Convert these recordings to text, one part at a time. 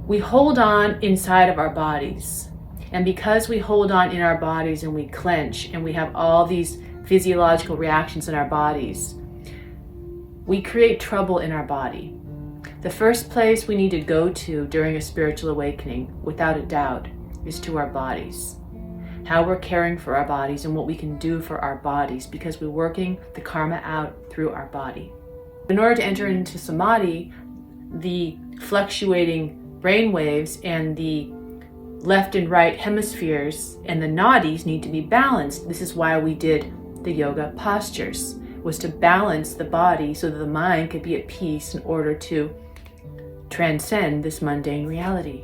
we hold on inside of our bodies. And because we hold on in our bodies and we clench and we have all these physiological reactions in our bodies, we create trouble in our body. The first place we need to go to during a spiritual awakening, without a doubt, is to our bodies. How we're caring for our bodies and what we can do for our bodies, because we're working the karma out through our body. In order to enter into samadhi, the fluctuating brain waves and the left and right hemispheres and the nadis need to be balanced. This is why we did the yoga postures, was to balance the body so that the mind could be at peace in order to transcend this mundane reality.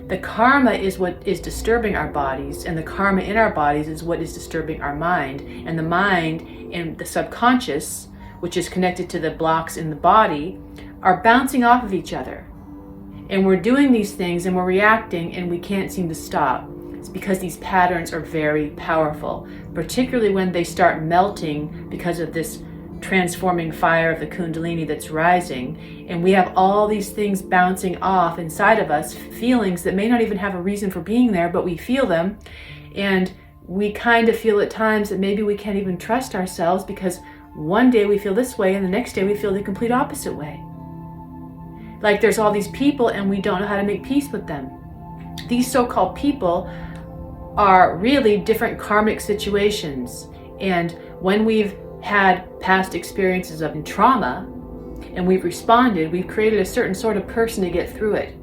The karma is what is disturbing our bodies, and the karma in our bodies is what is disturbing our mind. And the mind and the subconscious, which is connected to the blocks in the body, are bouncing off of each other. And we're doing these things and we're reacting and we can't seem to stop. It's because these patterns are very powerful, particularly when they start melting because of this transforming fire of the Kundalini that's rising. And we have all these things bouncing off inside of us, feelings that may not even have a reason for being there, but we feel them. And we kind of feel at times that maybe we can't even trust ourselves, because one day we feel this way and the next day we feel the complete opposite way. Like there's all these people and we don't know how to make peace with them. These so-called people are really different karmic situations. And when we've had past experiences of trauma and we've responded, we've created a certain sort of person to get through it.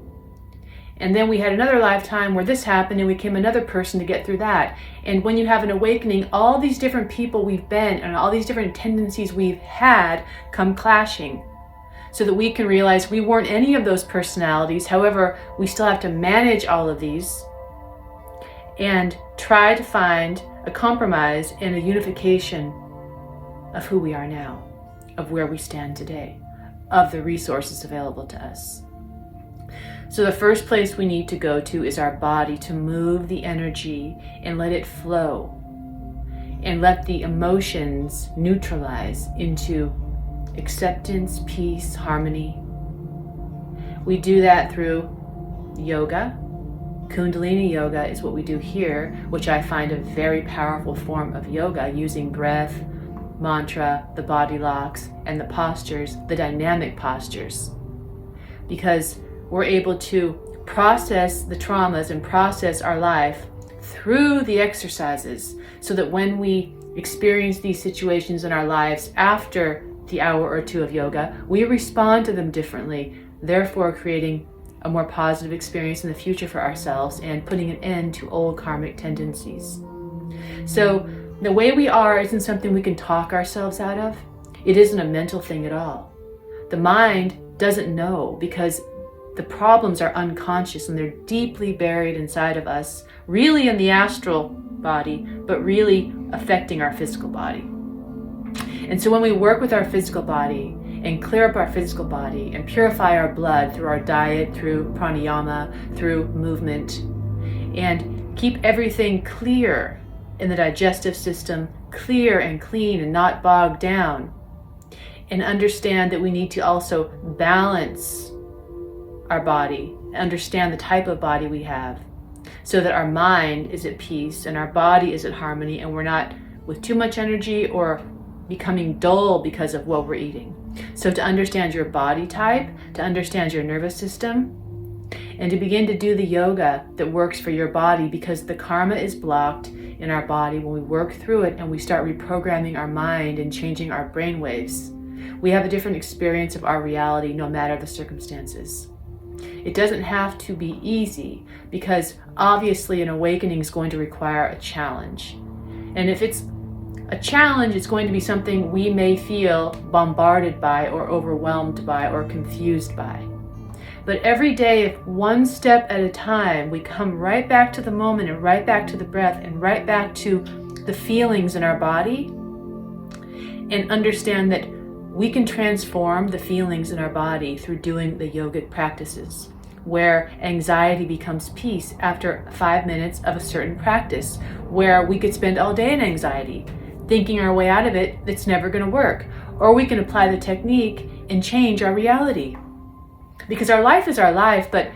And then we had another lifetime where this happened and we became another person to get through that. And when you have an awakening, all these different people we've been and all these different tendencies we've had come clashing, so that we can realize we weren't any of those personalities. However, we still have to manage all of these and try to find a compromise and a unification of who we are now, of where we stand today, of the resources available to us. So the first place we need to go to is our body, to move the energy and let it flow and let the emotions neutralize into acceptance, peace, harmony. We do that through yoga. Kundalini yoga is what we do here, which I find a very powerful form of yoga, using breath, mantra, the body locks, and the postures, the dynamic postures. Because we're able to process the traumas and process our life through the exercises, so that when we experience these situations in our lives after the hour or two of yoga, we respond to them differently, therefore creating a more positive experience in the future for ourselves and putting an end to old karmic tendencies. So the way we are isn't something we can talk ourselves out of. It isn't a mental thing at all. The mind doesn't know, because the problems are unconscious and they're deeply buried inside of us, really in the astral body, but really affecting our physical body. And so when we work with our physical body and clear up our physical body and purify our blood through our diet, through pranayama, through movement, and keep everything clear in the digestive system, clear and clean and not bogged down, and understand that we need to also balance our body, understand the type of body we have, so that our mind is at peace and our body is at harmony, and we're not with too much energy or becoming dull because of what we're eating. So to understand your body type, to understand your nervous system, and to begin to do the yoga that works for your body, because the karma is blocked in our body. When we work through it and we start reprogramming our mind and changing our brain waves, we have a different experience of our reality no matter the circumstances. It doesn't have to be easy, because obviously an awakening is going to require a challenge. And if it's a challenge, it's going to be something we may feel bombarded by or overwhelmed by or confused by. But every day, if one step at a time, we come right back to the moment and right back to the breath and right back to the feelings in our body, and understand that we can transform the feelings in our body through doing the yogic practices, where anxiety becomes peace after 5 minutes of a certain practice, where we could spend all day in anxiety, thinking our way out of it. That's never going to work. Or we can apply the technique and change our reality. Because our life is our life, but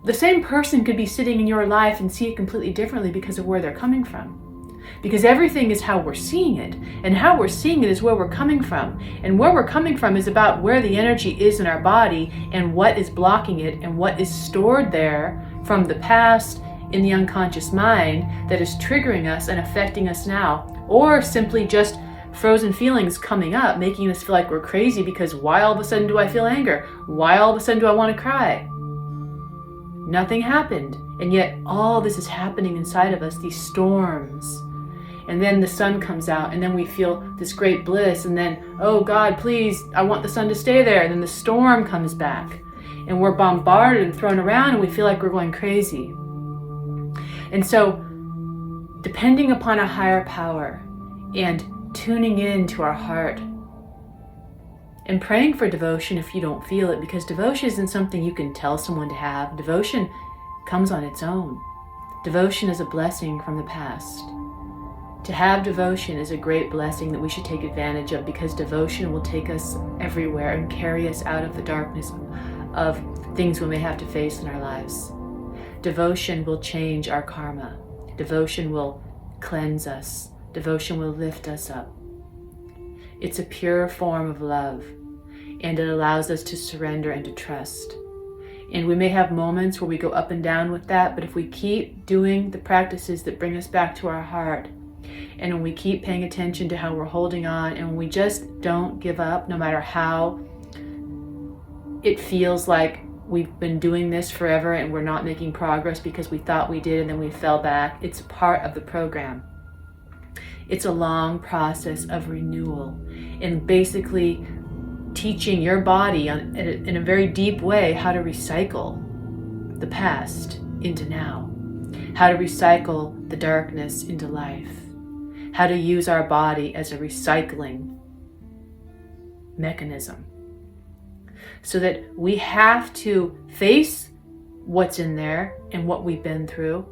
the same person could be sitting in your life and see it completely differently because of where they're coming from. Because everything is how we're seeing it, and how we're seeing it is where we're coming from. And where we're coming from is about where the energy is in our body and what is blocking it and what is stored there from the past in the unconscious mind that is triggering us and affecting us now, or simply just frozen feelings coming up, making us feel like we're crazy because why all of a sudden do I feel anger? Why all of a sudden do I want to cry? Nothing happened, and yet all this is happening inside of us, these storms. And then the sun comes out, and then we feel this great bliss, and then, oh God, please, I want the sun to stay there. And then the storm comes back, and we're bombarded and thrown around, and we feel like we're going crazy. And so, depending upon a higher power, and tuning in to our heart, and praying for devotion if you don't feel it, because devotion isn't something you can tell someone to have. Devotion comes on its own. Devotion is a blessing from the past. To have devotion is a great blessing that we should take advantage of, because devotion will take us everywhere and carry us out of the darkness of things we may have to face in our lives. Devotion will change our karma. Devotion will cleanse us. Devotion will lift us up. It's a pure form of love, and it allows us to surrender and to trust. And we may have moments where we go up and down with that, but if we keep doing the practices that bring us back to our heart, and when we keep paying attention to how we're holding on, and when we just don't give up, no matter how it feels like we've been doing this forever and we're not making progress because we thought we did and then we fell back, it's part of the program. It's a long process of renewal and basically teaching your body in a very deep way how to recycle the past into now, how to recycle the darkness into life, how to use our body as a recycling mechanism, so that we have to face what's in there and what we've been through,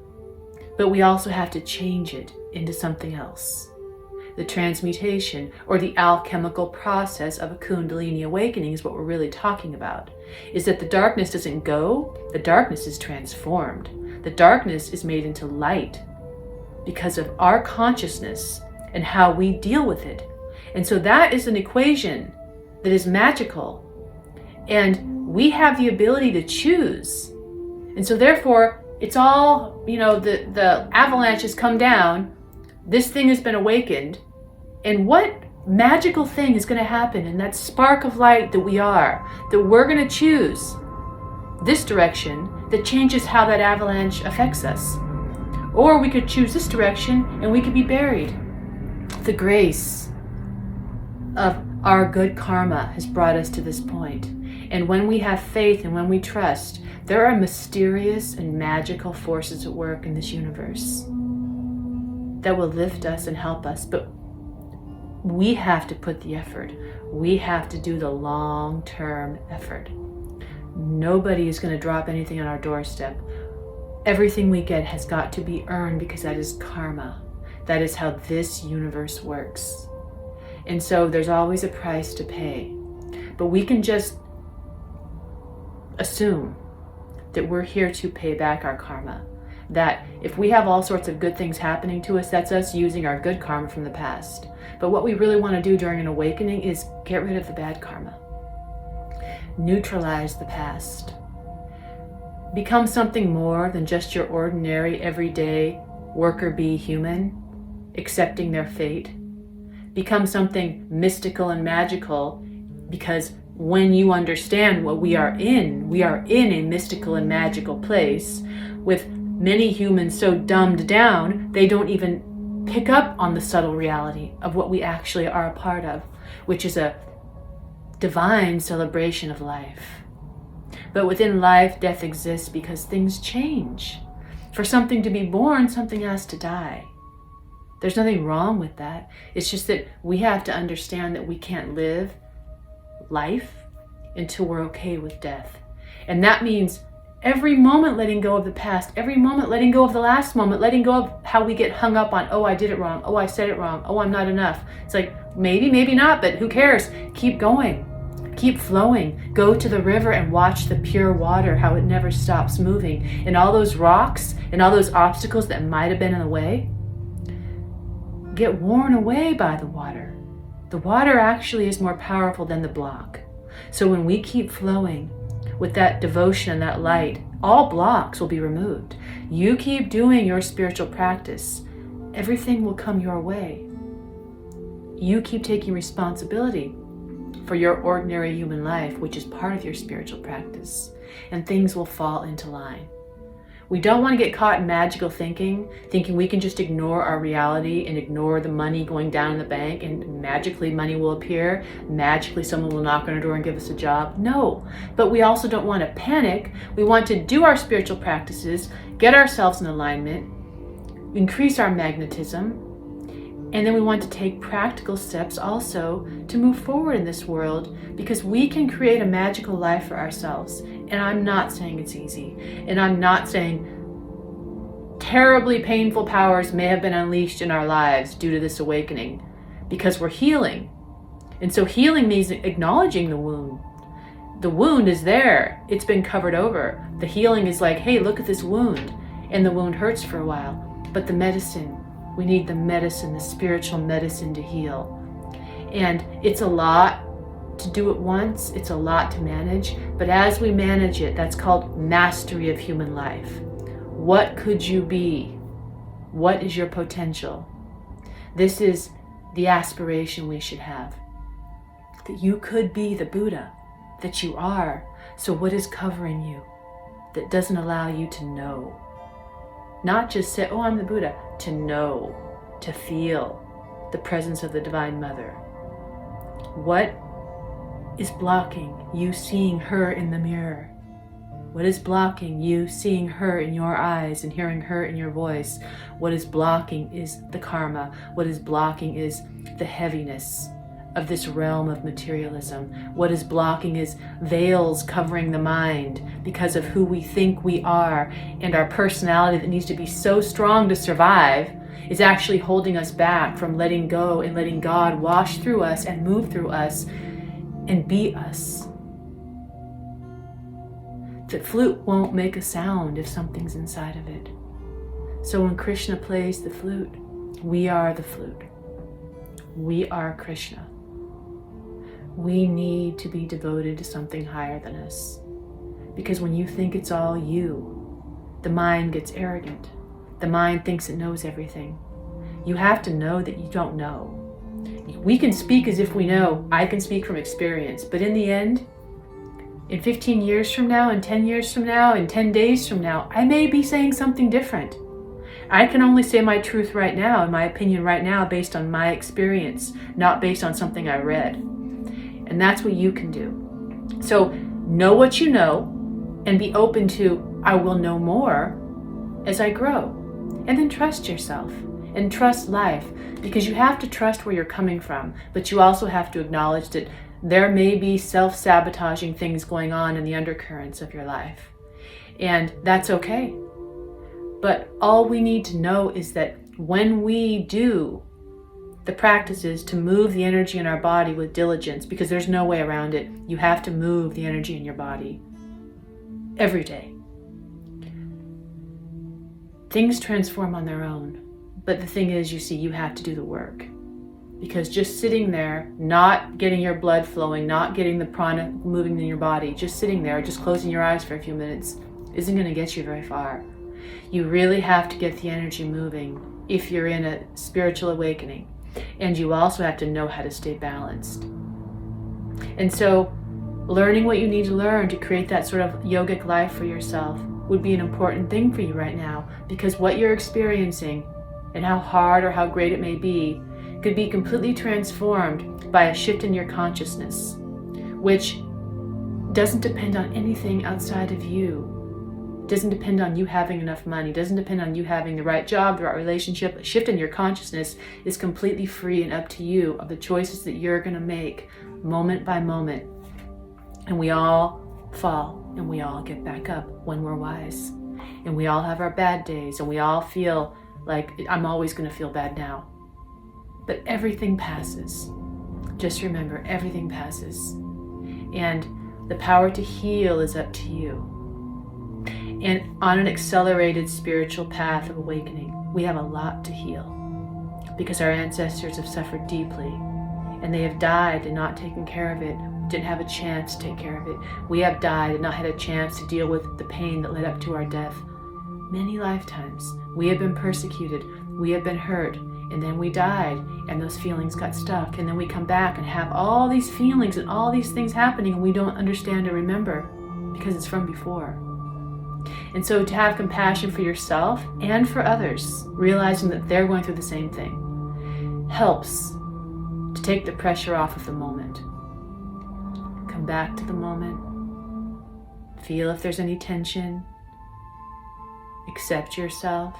but we also have to change it into something else. The transmutation, or the alchemical process of a Kundalini awakening, is what we're really talking about. Is that the darkness doesn't go, the darkness is transformed. The darkness is made into light because of our consciousness and how we deal with it. And so that is an equation that is magical. And we have the ability to choose. And so therefore, it's all, the avalanche has come down, this thing has been awakened, and what magical thing is going to happen in that spark of light that we are, that we're going to choose this direction that changes how that avalanche affects us. Or we could choose this direction and we could be buried. The grace of our good karma has brought us to this point. And when we have faith and when we trust, there are mysterious and magical forces at work in this universe that will lift us and help us. But we have to put the effort. We have to do the long-term effort. Nobody is going to drop anything on our doorstep. Everything we get has got to be earned, because that is karma. That is how this universe works. And so there's always a price to pay. But we can just assume that we're here to pay back our karma. That if we have all sorts of good things happening to us, that's us using our good karma from the past. But what we really want to do during an awakening is get rid of the bad karma. Neutralize the past. Become something more than just your ordinary, everyday worker bee human, accepting their fate. Become something mystical and magical, because when you understand what we are in a mystical and magical place with many humans so dumbed down, they don't even pick up on the subtle reality of what we actually are a part of, which is a divine celebration of life. But within life, death exists because things change. For something to be born, something has to die. There's nothing wrong with that. It's just that we have to understand that we can't live life until we're okay with death. And that means every moment letting go of the past, every moment letting go of the last moment, letting go of how we get hung up on, oh, I did it wrong, oh, I said it wrong, oh, I'm not enough. It's like, maybe, maybe not, but who cares? Keep going. Keep flowing. Go to the river and watch the pure water, how it never stops moving. And all those rocks and all those obstacles that might have been in the way get worn away by the water. The water actually is more powerful than the block. So when we keep flowing with that devotion and that light, all blocks will be removed. You keep doing your spiritual practice, everything will come your way. You keep taking responsibility for your ordinary human life, which is part of your spiritual practice, and things will fall into line. We don't want to get caught in magical thinking we can just ignore our reality and ignore the money going down in the bank and magically money will appear, magically someone will knock on our door and give us a job. No, but we also don't want to panic. We want to do our spiritual practices, get ourselves in alignment, increase our magnetism, and then we want to take practical steps also to move forward in this world, because we can create a magical life for ourselves. And I'm not saying it's easy. And I'm not saying terribly painful powers may have been unleashed in our lives due to this awakening, because we're healing. And so healing means acknowledging the wound. The wound is there. It's been covered over. The healing is like, hey, look at this wound. And the wound hurts for a while. But the medicine, we need the medicine, the spiritual medicine to heal. And it's a lot to do it once. It's a lot to manage. But as we manage it, that's called mastery of human life. What could you be? What is your potential? This is the aspiration we should have. That you could be the Buddha, that you are. So what is covering you that doesn't allow you to know? Not just say, oh, I'm the Buddha. To know, to feel the presence of the Divine Mother. What is blocking you seeing her in the mirror? What is blocking you seeing her in your eyes and hearing her in your voice? What is blocking is the karma. What is blocking is the heaviness of this realm of materialism. What is blocking is veils covering the mind because of who we think we are, and our personality that needs to be so strong to survive is actually holding us back from letting go and letting God wash through us and move through us and be us. The flute won't make a sound if something's inside of it. So when Krishna plays the flute, we are the flute. We are Krishna. We need to be devoted to something higher than us. Because when you think it's all you, the mind gets arrogant. The mind thinks it knows everything. You have to know that you don't know. We can speak as if we know. I can speak from experience. But in the end, in 15 years from now, in 10 years from now, in 10 days from now, I may be saying something different. I can only say my truth right now, and my opinion right now, based on my experience, not based on something I read. And that's what you can do. So know what you know and be open to, I will know more as I grow. And then trust yourself and trust life, because you have to trust where you're coming from, but you also have to acknowledge that there may be self-sabotaging things going on in the undercurrents of your life. And that's okay. But all we need to know is that when we do the practices to move the energy in our body with diligence, because there's no way around it, you have to move the energy in your body every day. Things transform on their own. But the thing is, you see, you have to do the work. Because just sitting there, not getting your blood flowing, not getting the prana moving in your body, just sitting there, just closing your eyes for a few minutes, isn't going to get you very far. You really have to get the energy moving if you're in a spiritual awakening. And you also have to know how to stay balanced. And so, learning what you need to learn to create that sort of yogic life for yourself would be an important thing for you right now, because what you're experiencing, and how hard or how great it may be, could be completely transformed by a shift in your consciousness, which doesn't depend on anything outside of you. It doesn't depend on you having enough money. It doesn't depend on you having the right job, the right relationship. A shift in your consciousness is completely free and up to you of the choices that you're going to make moment by moment. And we all fall and we all get back up when we're wise. And we all have our bad days, and we all feel like, I'm always going to feel bad now. But everything passes. Just remember, everything passes. And the power to heal is up to you. And on an accelerated spiritual path of awakening, we have a lot to heal because our ancestors have suffered deeply and they have died and not taken care of it, didn't have a chance to take care of it. We have died and not had a chance to deal with the pain that led up to our death. Many lifetimes, we have been persecuted, we have been hurt, and then we died and those feelings got stuck. And then we come back and have all these feelings and all these things happening and we don't understand or remember because it's from before. And so to have compassion for yourself and for others, realizing that they're going through the same thing, helps to take the pressure off of the moment. Come back to the moment. Feel if there's any tension. Accept yourself.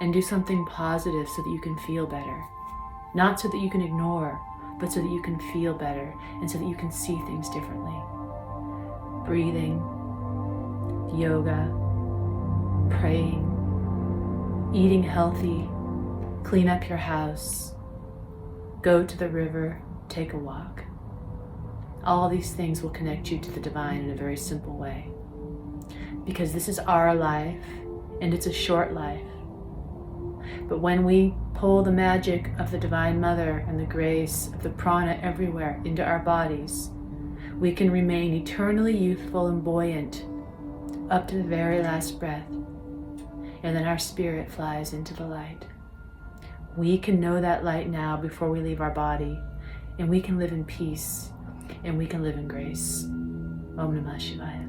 And do something positive so that you can feel better. Not so that you can ignore, but so that you can feel better and so that you can see things differently. Breathing, yoga, praying, eating healthy, clean up your house, go to the river, take a walk. All these things will connect you to the divine in a very simple way. Because this is our life, and it's a short life. But when we pull the magic of the Divine Mother and the grace of the prana everywhere into our bodies, we can remain eternally youthful and buoyant up to the very last breath. And then our spirit flies into the light. We can know that light now before we leave our body, and we can live in peace, and we can live in grace. Om Namah Shivaya.